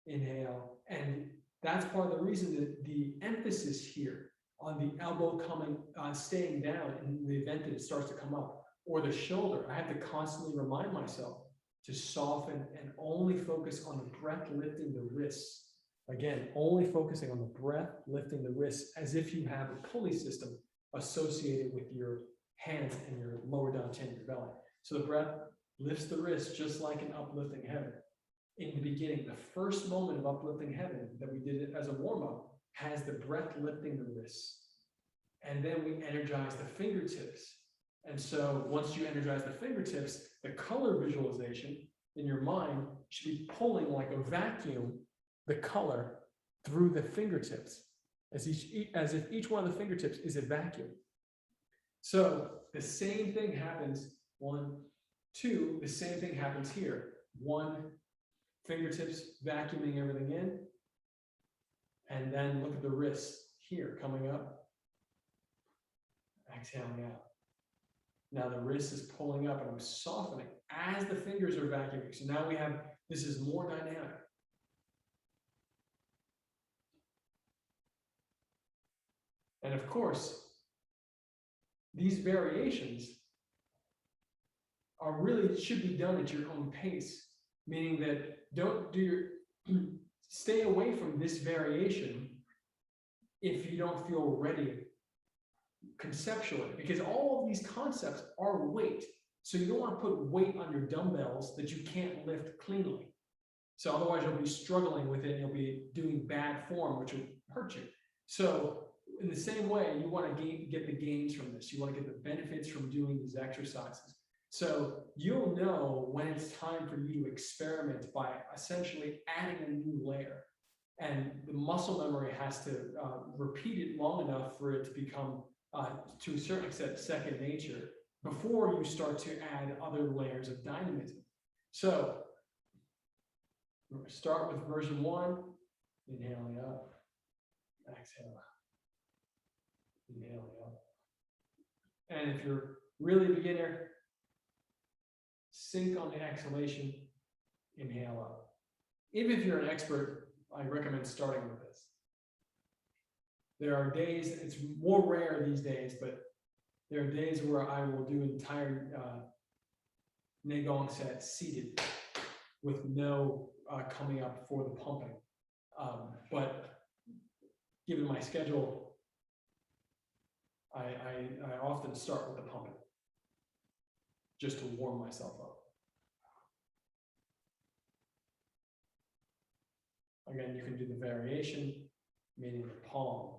inhale. And that's part of the reason that the emphasis here on the elbow coming, staying down in the event that it starts to come up, or the shoulder, I have to constantly remind myself to soften and only focus on the breath lifting the wrists. Again, only focusing on the breath lifting the wrists, as if you have a pulley system associated with your hands and your lower down chin, your belly. So the breath lifts the wrist just like an uplifting heaven. In the beginning, the first moment of uplifting heaven that we did it as a warm-up has the breath lifting the wrists. And then we energize the fingertips. And so once you energize the fingertips, the color visualization in your mind should be pulling like a vacuum the color through the fingertips, as if each one of the fingertips is a vacuum. So the same thing happens, 1, 2, the same thing happens here. 1, fingertips vacuuming everything in, and then look at the wrists here coming up, exhaling out. Now the wrist is pulling up and I'm softening as the fingers are vacuuming. So now we have, this is more dynamic. And of course, these variations are really should be done at your own pace, meaning that don't do your stay away from this variation if you don't feel ready conceptually, because all of these concepts are weight. So you don't want to put weight on your dumbbells that you can't lift cleanly. So otherwise you'll be struggling with it and you'll be doing bad form, which will hurt you. So in the same way, you want to get the gains from this. You want to get the benefits from doing these exercises. So you'll know when it's time for you to experiment by essentially adding a new layer. And the muscle memory has to repeat it long enough for it to become, to a certain extent, second nature before you start to add other layers of dynamism. So we're going to start with version 1, inhaling up, exhale, inhaling up. And if you're really a beginner, sink on the exhalation, inhale up. Even if you're an expert, I recommend starting with this. There are days, it's more rare these days, but there are days where I will do entire Negong sets seated with no coming up for the pumping. But given my schedule, I often start with the pumping just to warm myself up. Again, you can do the variation, meaning the palm.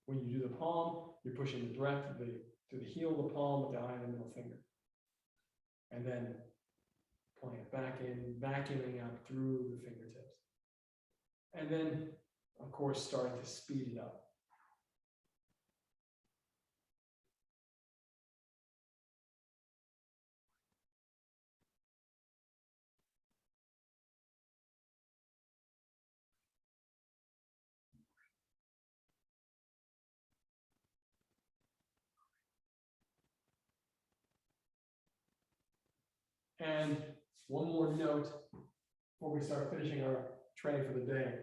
When you do the palm, you're pushing the breath to the heel of the palm with the eye and the middle finger. And then pulling it back in, vacuuming out through the fingertips. And then, of course, starting to speed it up. And one more note before we start finishing our training for the day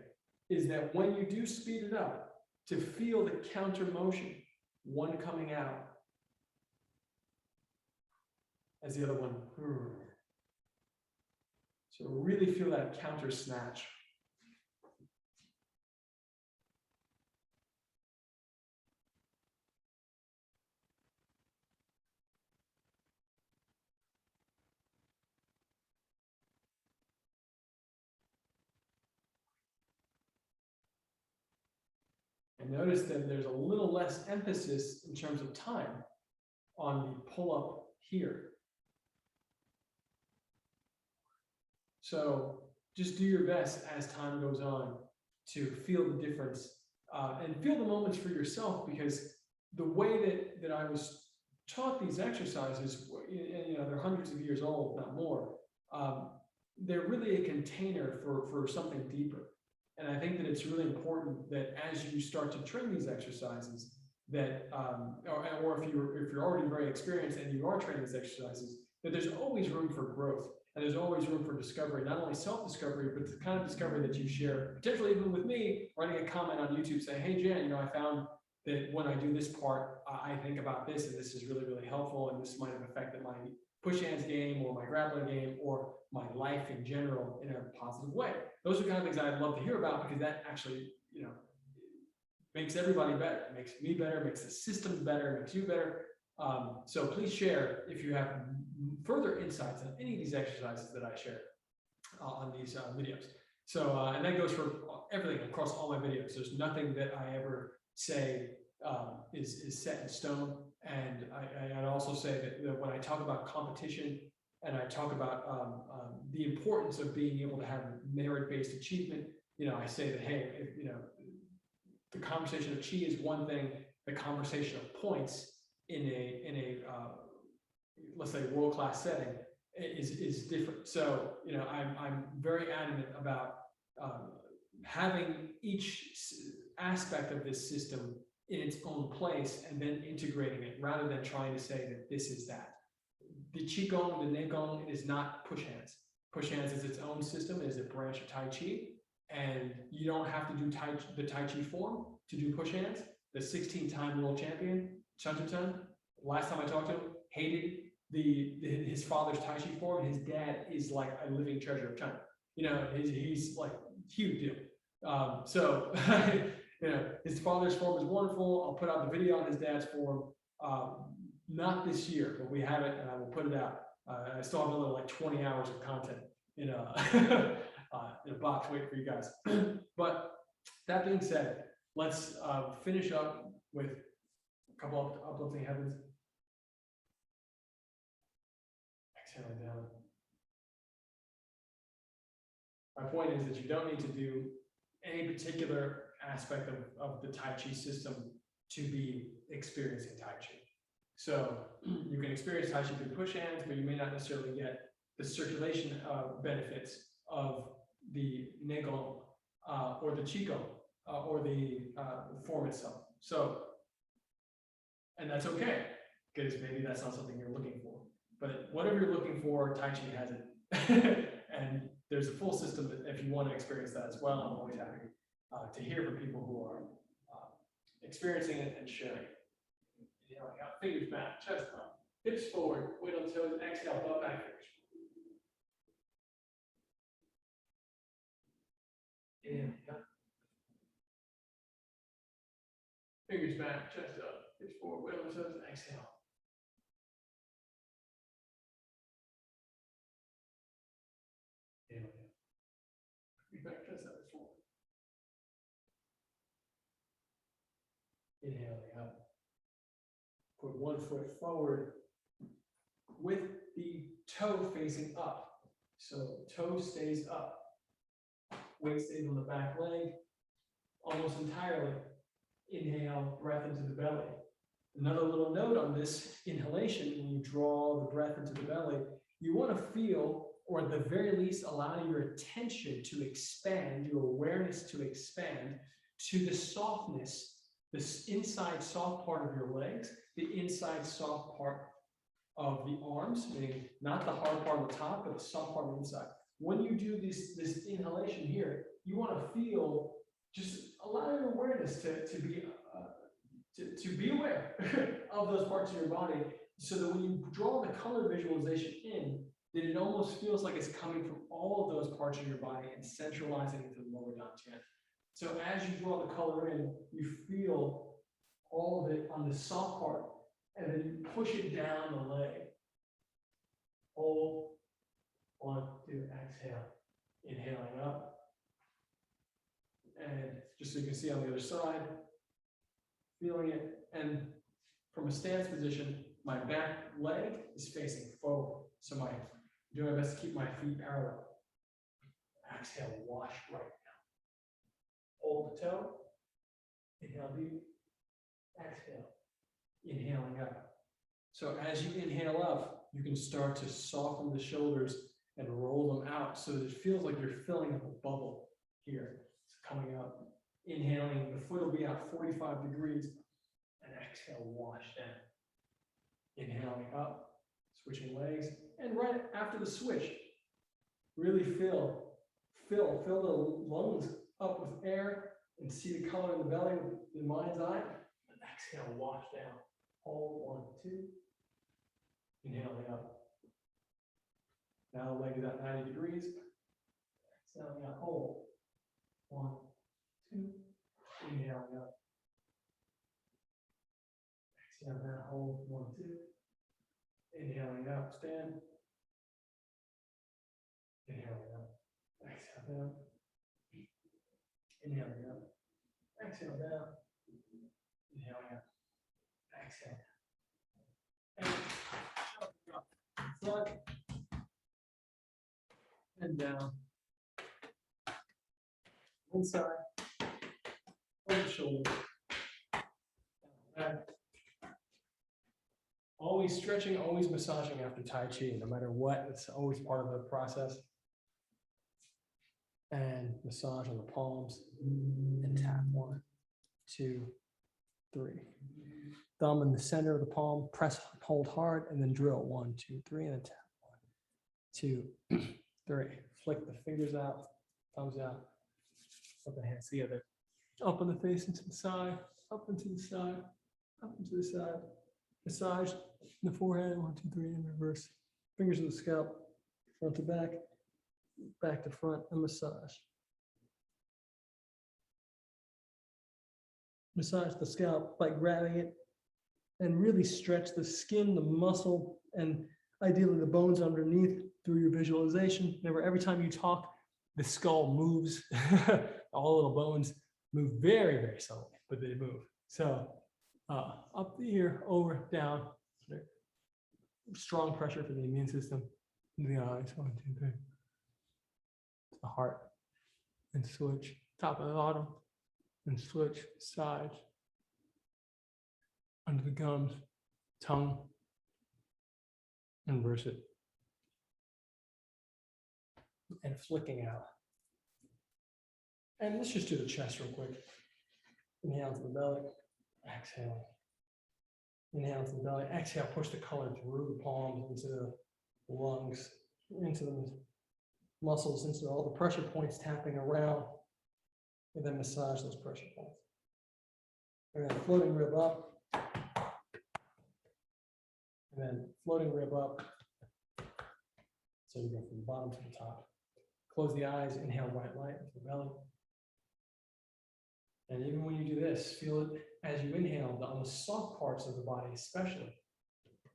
is that when you do speed it up, to feel the counter motion, one coming out as the other one. So really feel that counter snatch. And notice that there's a little less emphasis in terms of time on the pull-up here. So just do your best as time goes on to feel the difference and feel the moments for yourself, because the way that I was taught these exercises, you know, they're hundreds of years old, not more. They're really a container for something deeper. And I think that it's really important that as you start to train these exercises, that or if you're already very experienced and you are training these exercises, that there's always room for growth and there's always room for discovery, not only self-discovery, but the kind of discovery that you share, potentially even with me, writing a comment on YouTube saying, hey, Jan, you know, I found that when I do this part, I think about this, and this is really, really helpful, and this might have affected my push hands game or my grappling game or my life in general in a positive way. Those are the kind of things I'd love to hear about, because that actually, you know, makes everybody better, makes me better, makes the system better, makes you better. So please share if you have further insights on any of these exercises that I share on these videos. So, and that goes for everything across all my videos. There's nothing that I ever say is set in stone. And I'd also say that when I talk about competition and I talk about the importance of being able to have merit-based achievement, you know, I say that, hey, you know, the conversation of chi is one thing, the conversation of points in a let's say world-class setting is different. So, you know, I'm very adamant about having each aspect of this system in its own place and then integrating it rather than trying to say that this is that. The Qigong, the Neigong is not push hands. Push hands is its own system, it is a branch of Tai Chi, and you don't have to do the Tai Chi form to do push hands. The 16-time world champion, Chen Chen, last time I talked to him, hated his father's Tai Chi form. His dad is like a living treasure of China. You know, he's like huge deal. So, you know, his father's form is wonderful. I'll put out the video on his dad's form. Not this year, but we have it, and I will put it out. I still have another like 20 hours of content in a in a box waiting for you guys. But that being said, let's finish up with a couple of uplifting heavens. Exhaling down. My point is that you don't need to do any particular aspect of the Tai Chi system to be experiencing Tai Chi. So you can experience Tai Chi through push hands, but you may not necessarily get the circulation benefits of the Neigong or the Qigong or the form itself. So, and that's okay, because maybe that's not something you're looking for. But whatever you're looking for, Tai Chi has it. And there's a full system that if you want to experience that as well. I'm always happy to hear from people who are experiencing it and sharing. You know, fingers back, chest up, hips forward, weight on toes, exhale, butt back fingers. Inhale, yeah. Fingers back, chest up, hips forward, weight on toes, exhale. Inhale, yeah. Fingers back, chest up, hips forward. Inhale, yeah. Put one foot forward with the toe facing up. So toe stays up. Weight stays on the back leg almost entirely. Inhale, breath into the belly. Another little note on this inhalation, when you draw the breath into the belly, you want to feel, or at the very least, allow your attention to expand, your awareness to expand to the softness, this inside soft part of your legs, the inside soft part of the arms, meaning not the hard part on the top, but the soft part on the inside. When you do this inhalation here, you want to feel, just allow your awareness to be aware of those parts of your body, so that when you draw the color visualization in, then it almost feels like it's coming from all of those parts of your body and centralizing into the lower dantian. So as you draw the color in, you feel all of it on the soft part, and then you push it down the leg. Hold, 1, 2, exhale, inhaling up. And just so you can see on the other side, feeling it. And from a stance position, my back leg is facing forward. So I'm doing my best to keep my feet parallel. Exhale, wash right now. Hold the toe, inhale deep, exhale, inhaling up. So as you inhale up, you can start to soften the shoulders and roll them out so that it feels like you're filling up a bubble here. It's coming up. Inhaling, the foot will be out 45 degrees, and exhale, wash down. Inhaling up, switching legs, and right after the switch, really fill the lungs up with air and see the color in the belly with the mind's eye, and exhale, wash down. Hold, 1, 2, inhaling up. Now the leg is at 90 degrees, exhaling out, hold, 1, 2, inhaling up. Exhale down, hold, 1, 2, inhaling up, stand. Inhaling up, exhale down. Inhaling up, exhale down. Inhaling up, exhale down. And front and down. One side, over the shoulder, back. Always always stretching, always massaging after Tai Chi, no matter what, it's always part of the process. And massage on the palms and tap 1, 2, 3. Thumb in the center of the palm, press, hold hard, and then drill 1, 2, 3, and then tap 1, 2, 3. Flick the fingers out, thumbs out, put the hands together. Up on the face and to the side, up and to the side, up and to the side. Massage the forehead, 1, 2, 3, in reverse. Fingers to the scalp, front to back, back to front, and massage. Massage the scalp by grabbing it and really stretch the skin, the muscle, and ideally the bones underneath through your visualization. Remember, every time you talk, the skull moves. All little bones move very, very subtly, but they move. So up the ear, over, down. Strong pressure for the immune system. The eyes, 1, 2, 3. The heart, and switch. Top and bottom, and switch. Sides. Under the gums, tongue, and reverse it. And flicking out. And let's just do the chest real quick. Inhale to the belly, exhale. Inhale to the belly, exhale, push the color through the palms, into the lungs, into the muscles, into all the pressure points tapping around, and then massage those pressure points. And then floating rib up, and then floating rib up. So you go from the bottom to the top. Close the eyes, inhale white light into the belly. And even when you do this, feel it as you inhale on the soft parts of the body, especially.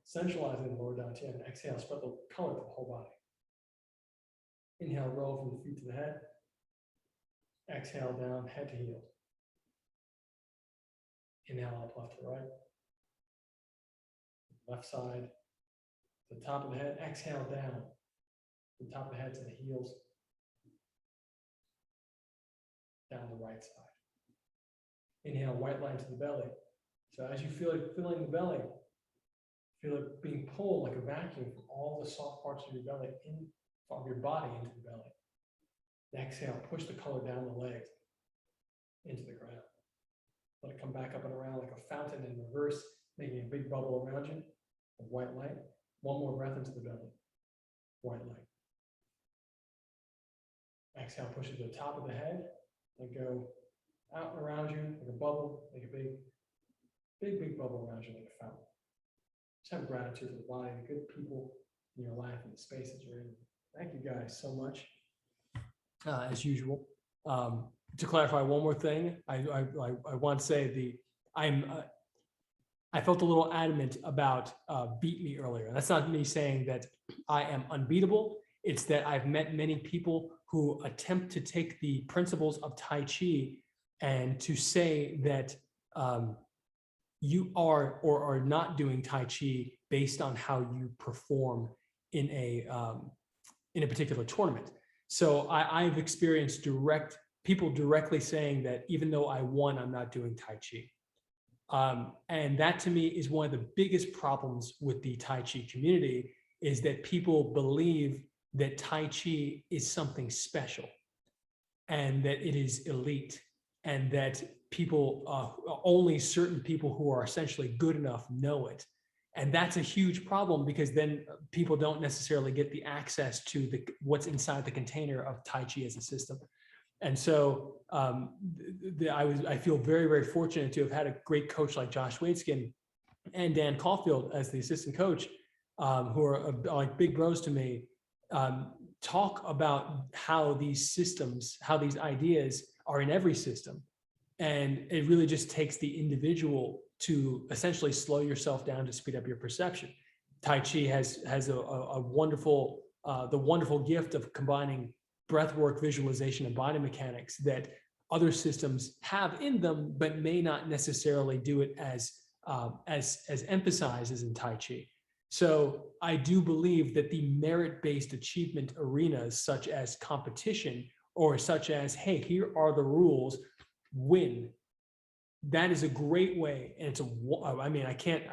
Centralizing the lower dantian. Exhale, spread the color to the whole body. Inhale, roll from the feet to the head. Exhale down, head to heels. Inhale up left to right. Left side, the top of the head. Exhale down, from the top of the head to the heels. Down the right side. Inhale, white line to the belly. So as you feel it filling the belly, feel it being pulled like a vacuum from all the soft parts of your belly, from your body into the belly. Exhale, push the color down the legs, into the ground. Let it come back up and around like a fountain in reverse, making a big bubble around you of white light. One more breath into the belly, white light. Exhale, push it to the top of the head and go out and around you like a bubble, like a big bubble around you like a fountain. Just have gratitude for the body, the good people in your life, and the space that you're in. Thank you guys so much. As usual. To clarify one more thing, I want to say I felt a little adamant about beat me earlier. That's not me saying that I am unbeatable. It's that I've met many people who attempt to take the principles of Tai Chi and to say that you are or are not doing Tai Chi based on how you perform in a particular tournament. So I've experienced people directly saying that even though I won, I'm not doing Tai Chi. And that to me is one of the biggest problems with the Tai Chi community, is that people believe that Tai Chi is something special and that it is elite, and that only certain people who are essentially good enough know it. And that's a huge problem, because then people don't necessarily get the access to what's inside the container of Tai Chi as a system. And so I feel very, very fortunate to have had a great coach like Josh Waitzkin and Dan Caulfield as the assistant coach, who are like big bros to me, talk about how these systems, how these ideas are in every system. And it really just takes the individual to essentially slow yourself down to speed up your perception. Tai Chi has a wonderful, the wonderful gift of combining breath work, visualization, and body mechanics that other systems have in them, but may not necessarily do it as emphasized as in Tai Chi. So I do believe that the merit-based achievement arenas, such as competition, or such as, hey, here are the rules, win, that is a great way. And I can't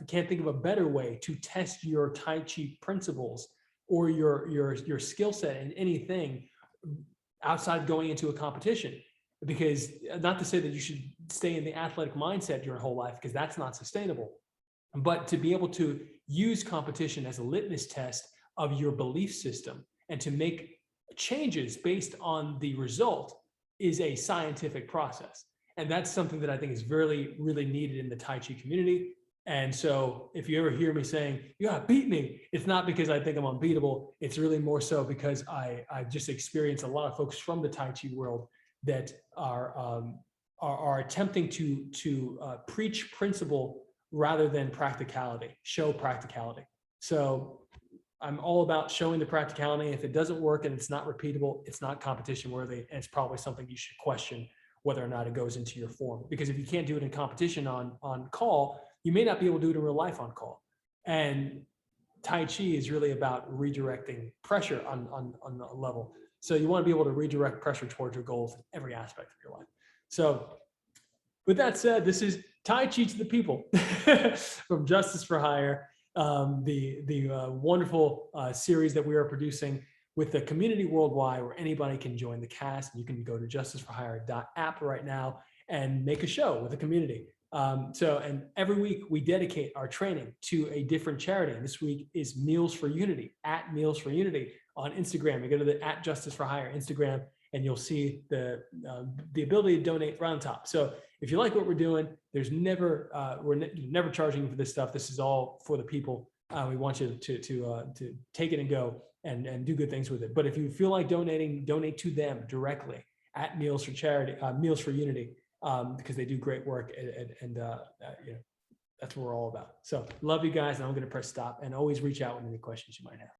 think of a better way to test your Tai Chi principles or your skill set in anything outside going into a competition. Because not to say that you should stay in the athletic mindset your whole life, because that's not sustainable, but to be able to use competition as a litmus test of your belief system and to make changes based on the result is a scientific process. And that's something that I think is really, really needed in the Tai Chi community. And so if you ever hear me saying, you gotta beat me, it's not because I think I'm unbeatable. It's really more so because I've just experienced a lot of folks from the Tai Chi world that are attempting to preach principle rather than practicality, show practicality. So I'm all about showing the practicality. If it doesn't work and it's not repeatable, it's not competition worthy, and it's probably something you should question whether or not it goes into your form. Because if you can't do it in competition on call, you may not be able to do it in real life on call. And Tai Chi is really about redirecting pressure on a level. So you want to be able to redirect pressure towards your goals in every aspect of your life. So with that said, this is Tai Chi to the people from Justice for Hire, the wonderful series that we are producing with the community worldwide, where anybody can join the cast. You can go to justiceforhire.app right now and make a show with the community. And every week we dedicate our training to a different charity. And this week is Meals for Unity, at Meals for Unity on Instagram. You go to the at Justice for Hire Instagram, and you'll see the ability to donate right on top. So if you like what we're doing, there's never we're never charging for this stuff. This is all for the people. We want you to take it and go and do good things with it. But if you feel like donating, donate to them directly at Meals for Charity, Meals for Unity, because they do great work, and that's what we're all about. So love you guys, and I'm going to press stop, and always reach out with any questions you might have.